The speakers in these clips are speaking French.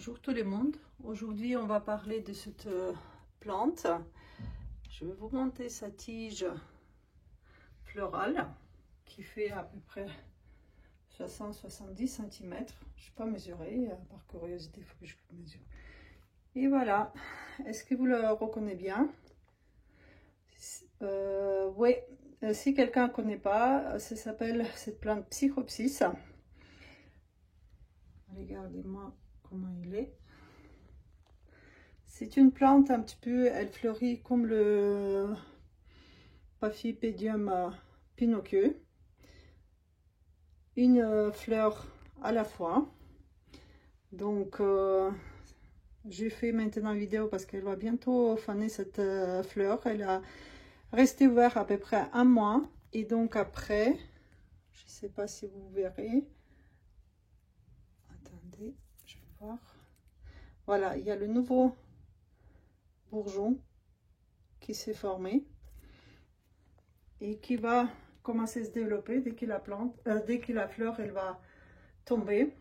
Bonjour tout le monde. Aujourd'hui, on va parler de cette plante. Je vais vous montrer sa tige florale qui fait à peu près 60-70 cm. Je ne sais pas mesurer, par curiosité, il faut que je mesure. Et voilà. Est-ce que vous le reconnaissez bien? Oui, si quelqu'un ne connaît pas, ça s'appelle cette plante Psychopsis. Regardez-moi comment il est. C'est une plante un petit peu, elle fleurit comme le Paphiopedilum pinocchio. Une fleur à la fois. Donc, j'ai fait maintenant une vidéo parce qu'elle va bientôt faner cette fleur. Elle a resté ouverte à peu près un mois. Et donc après, je ne sais pas si vous verrez. Attendez, je vais voir. Voilà, il y a le nouveau bourgeon qui s'est formé et qui va commencer à se développer dès que la plante, dès que la fleur elle va tomber.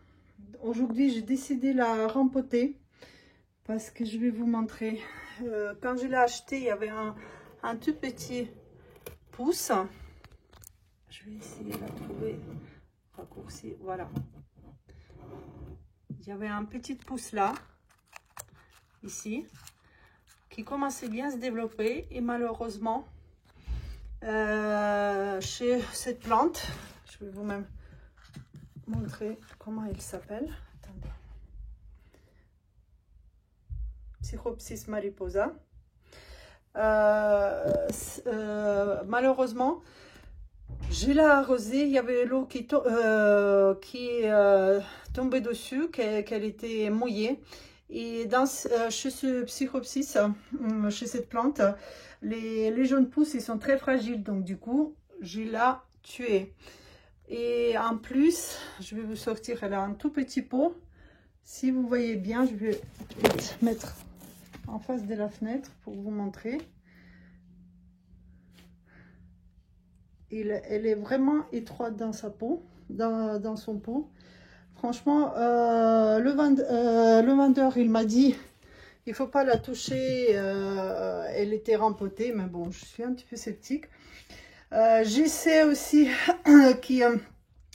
Aujourd'hui, j'ai décidé de la rempoter parce que je vais vous montrer. Quand je l'ai acheté, il y avait un tout petit pouce. Je vais essayer de la trouver raccourci. Voilà. Il y avait un petit pouce là, ici, qui commençait bien à se développer et malheureusement, chez cette plante, je vais vous même montrer comment il s'appelle. Attendez. Psychopsis mariposa. Malheureusement, je l'ai arrosé, il y avait l'eau qui tombait dessus, qu'elle était mouillée. Et chez ce Psychopsis, chez cette plante, les jeunes pousses, ils sont très fragiles. Donc du coup, je l'ai tué. Et en plus, je vais vous sortir, elle a un tout petit pot. Si vous voyez bien, je vais mettre en face de la fenêtre pour vous montrer. Elle est vraiment étroite dans sa peau, dans son pot. Franchement, le vendeur, il m'a dit, il faut pas la toucher. Elle était rempotée, mais bon, je suis un petit peu sceptique. Je sais aussi que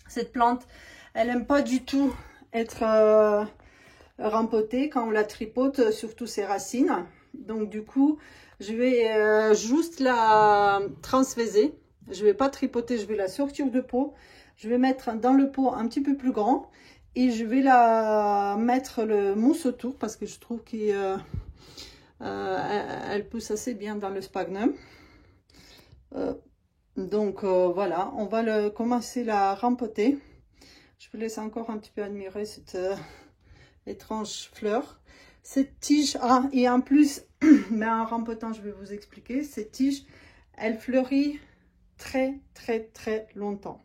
cette plante, elle n'aime pas du tout être rempotée quand on la tripote, surtout ses racines. Donc du coup, je vais juste la transvaser. Je vais pas tripoter, je vais la sortir de pot. Je vais mettre dans le pot un petit peu plus grand et je vais la mettre le mousse autour parce que je trouve qu'elle pousse assez bien dans le sphagnum. Donc voilà, on va commencer à la rempoter. Je vous laisse encore un petit peu admirer cette étrange fleur. Cette tige, et en plus, mais en rempotant, je vais vous expliquer, cette tige, elle fleurit très longtemps.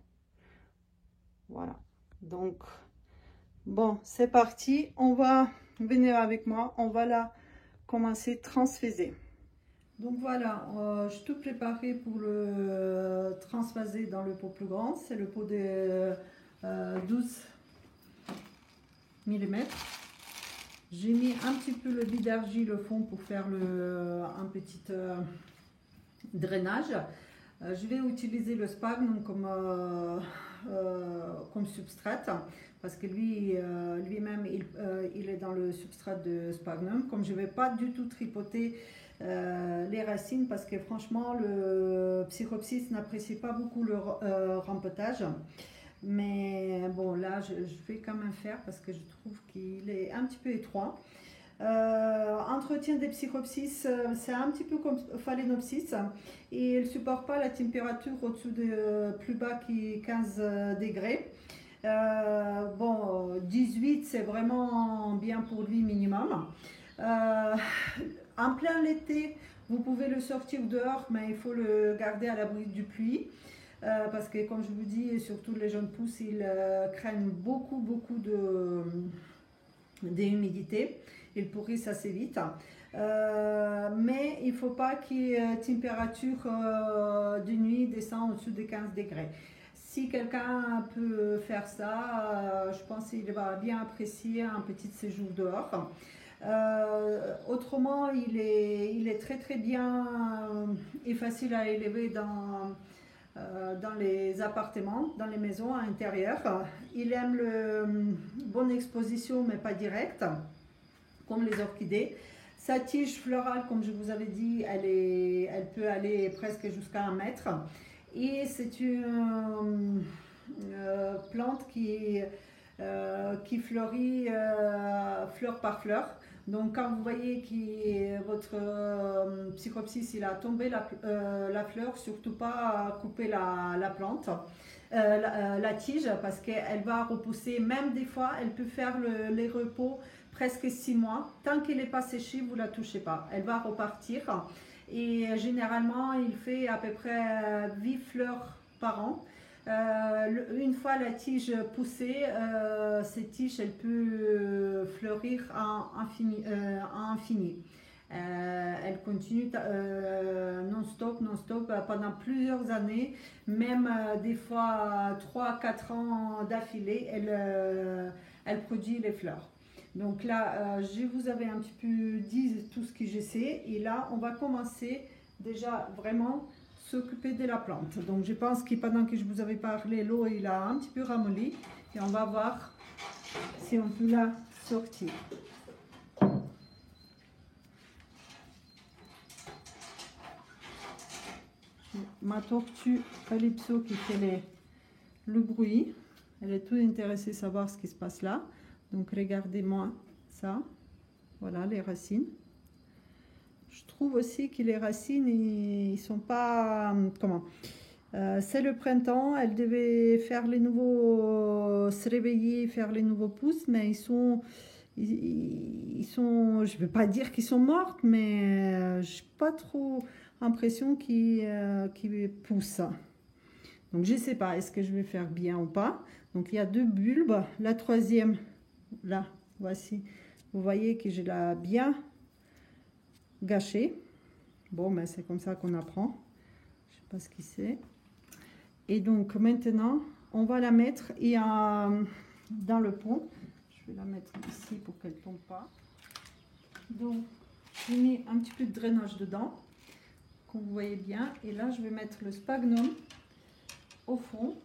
Voilà, donc bon, c'est parti, on va venir avec moi, on va la commencer à transvaser. Donc voilà, je suis tout préparé pour le transvaser dans le pot plus grand. C'est le pot de 12 mm. J'ai mis un petit peu le bid d'argile au fond pour faire un petit drainage. Je vais utiliser le sphagnum comme substrat parce que lui-même il est dans le substrat de sphagnum. Comme je ne vais pas du tout tripoter les racines parce que franchement le Psychopsis n'apprécie pas beaucoup le rempotage. Mais bon, là je vais quand même faire parce que je trouve qu'il est un petit peu étroit. Entretien des Psychopsis, c'est un petit peu comme Phalaenopsis et il ne supporte pas la température au-dessous de plus bas qui 15 degrés. Bon, 18 c'est vraiment bien pour lui minimum. En plein l'été, vous pouvez le sortir dehors, mais il faut le garder à l'abri du pluie. Parce que comme je vous dis, surtout les jeunes pousses, ils craignent beaucoup d'humidité. Ils pourrissent assez vite. Mais il ne faut pas que la température de nuit descende au-dessus de 15 degrés. Si quelqu'un peut faire ça, je pense qu'il va bien apprécier un petit séjour dehors. Autrement, il est très très bien et facile à élever dans les appartements, dans les maisons à l'intérieur. Il aime le bonne exposition mais pas directe, comme les orchidées. Sa tige florale, comme je vous avais dit, elle peut aller presque jusqu'à 1 mètre. Et c'est une plante qui fleurit fleur par fleur. Donc quand vous voyez que votre Psychopsis il a tombé la fleur, surtout pas couper la plante, la tige, parce qu'elle va repousser, même des fois elle peut faire les repos presque 6 mois. Tant qu'elle n'est pas séchée, vous ne la touchez pas, elle va repartir. Et généralement il fait à peu près 8 fleurs par an. Une fois la tige poussée, cette tige elle peut fleurir à infini. Elle continue non-stop pendant plusieurs années, même des fois 3-4 ans d'affilée, elle produit les fleurs. Donc là, je vous avais un petit peu dit tout ce que je sais, et là on va commencer déjà vraiment s'occuper de la plante. Donc je pense que pendant que je vous avais parlé, l'eau il a un petit peu ramolli, et on va voir si on peut la sortir. Ma tortue Calypso qui fait le bruit, elle est toute intéressée à savoir ce qui se passe là. Donc regardez-moi ça, voilà les racines. Je trouve aussi que les racines, ils sont pas... Comment c'est le printemps, elle devait faire les nouveaux... se réveiller, faire les nouveaux pousses, mais ils sont... je ne vais pas dire qu'ils sont morts, mais je n'ai pas trop l'impression qu'ils poussent. Donc je ne sais pas, est-ce que je vais faire bien ou pas. Donc il y a 2 bulbes, la troisième, là, voici. Vous voyez que je l'ai bien gâché. Bon, mais c'est comme ça qu'on apprend. Je sais pas ce que c'est. Et donc maintenant, on va la mettre dans le pot. Je vais la mettre ici pour qu'elle ne tombe pas. Donc, je mets un petit peu de drainage dedans, comme vous voyez bien. Et là, je vais mettre le sphagnum au fond.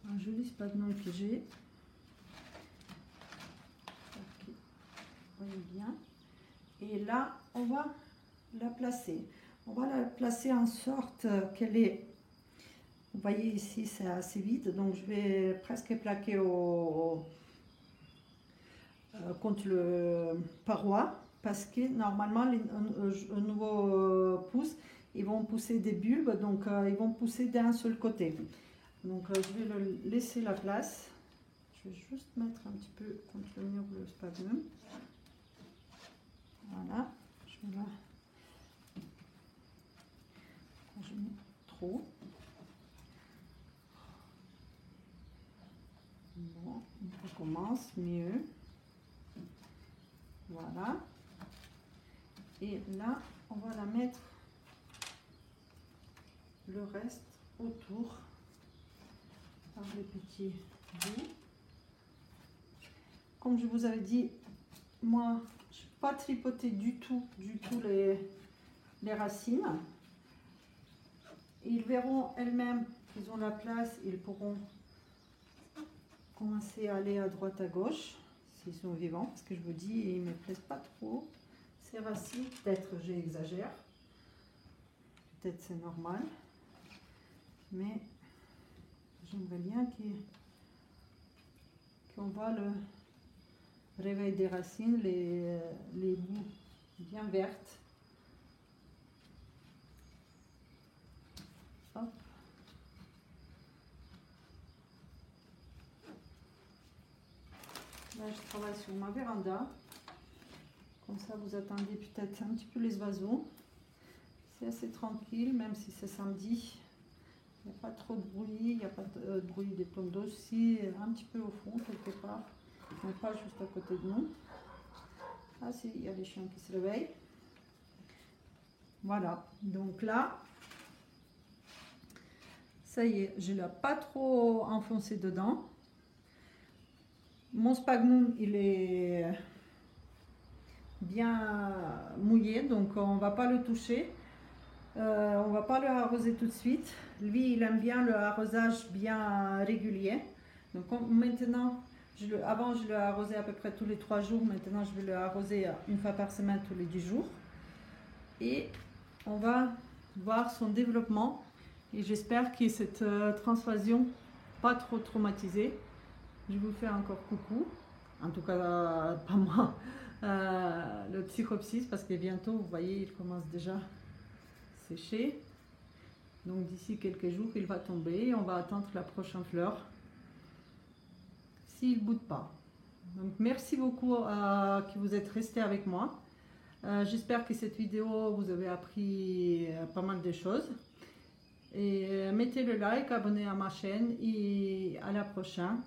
Un joli sphagnum que j'ai. Vous voyez bien. Et là, on va la placer. On va la placer en sorte qu'elle est... Vous voyez ici, c'est assez vide. Donc, je vais presque plaquer contre le paroi. Parce que normalement, les nouveaux pousses, ils vont pousser des bulbes. Donc, ils vont pousser d'un seul côté. Donc, je vais le laisser la place. Je vais juste mettre un petit peu contre le mur le sphagnum. Voilà, je vais là. Je mets trop. Bon, on recommence mieux. Voilà. Et là, on va la mettre le reste autour par les petits bouts. Comme je vous avais dit, moi, je n'ai pas tripoté du tout les racines. Ils verront elles-mêmes qu'ils ont la place, ils pourront commencer à aller à droite à gauche s'ils sont vivants, parce que je vous dis, ils ne me plaisent pas trop ces racines. Peut-être j'exagère, peut-être c'est normal, mais j'aimerais bien qu'on voit le réveil des racines, les bouts bien vertes. Hop. Là, je travaille sur ma véranda. Comme ça, vous attendez peut-être un petit peu les oiseaux. C'est assez tranquille, même si c'est samedi. Il n'y a pas trop de bruit, il n'y a pas de bruit des tombes d'eau. Si, un petit peu au fond, quelque part, mais pas juste à côté de nous. Ah si, il y a les chiens qui se réveillent. Voilà, donc là, Ça y est, je ne l'ai pas trop enfoncé dedans. Mon sphagnum, il est bien mouillé, donc on ne va pas le toucher. On ne va pas le arroser tout de suite. Lui, il aime bien le arrosage bien régulier. Donc maintenant, avant je le arrosais à peu près tous les 3 jours. Maintenant, je vais le arroser une fois par semaine, tous les 10 jours. Et on va voir son développement. Et j'espère que cette transfusion pas trop traumatisée. Je vous fais encore coucou. En tout cas, pas moi. Le Psychopsis, parce que bientôt, vous voyez, il commence déjà sécher. Donc d'ici quelques jours il va tomber et on va attendre la prochaine fleur s'il ne boude pas. Donc merci beaucoup que vous êtes restés avec moi. J'espère que cette vidéo vous avez appris pas mal de choses et mettez le like, abonnez à ma chaîne et à la prochaine.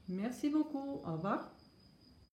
Merci beaucoup, au revoir.